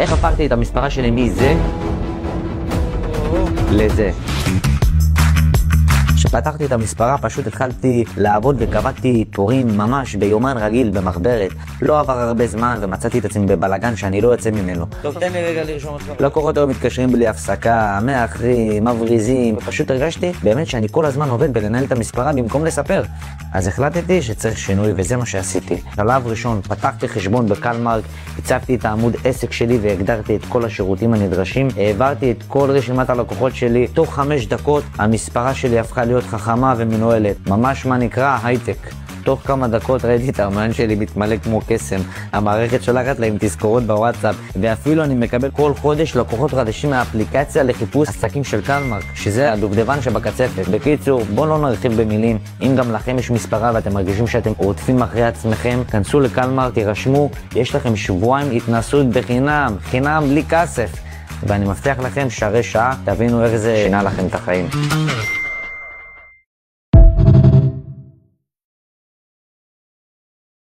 איך הפכתי את המספרה שלי מזה לזה? כשפתחתי את המספרה פשוט התחלתי לעבוד וקבעתי תורים ממש ביומן רגיל במחברת. לא עבר הרבה זמן ומצאתי את עצמי בבלגן שאני לא יוצא ממנו. טוב, תן לי רגע לרשום אותך. לקוחות היום מתקשרים בלי הפסקה, מאחרים, מבריזים, ופשוט הרגשתי באמת שאני כל הזמן עובד בלנהל את המספרה במקום לספר. אז החלטתי שצריך שינוי וזה מה שעשיתי. שלב ראשון, פתחתי חשבון בקלמרק, הצבתי את העמוד עסק שלי והגדרתי את כל השירותים הנדרשים, העברתי את כל רשימת הלקוחות שלי. תוך 5 דקות המספרה שלי הפכה להיות חכמה ומנוהלת, ממש מה נקרא הייטק. תוך כמה דקות ראיתי את המעיין שלי מתמלא כמו קסם, המערכת שולחת להם תזכורות בוואטסאפ, ואפילו אני מקבל כל חודש לקוחות חדשים מהאפליקציה לחיפוש עסקים של קלמרק, שזה הדובדבן שבקצפת. בקיצור, בואו לא נרחיב במילים. אם גם לכם יש מספרה ואתם מרגישים שאתם רודפים אחרי עצמכם, כנסו לקלמרק, תירשמו, יש לכם שבועיים התנסות בחינם, חינם בלי כסף, ואני מבטיח לכם שהרי שעה תבינו איך זה שינה לכם את החיים.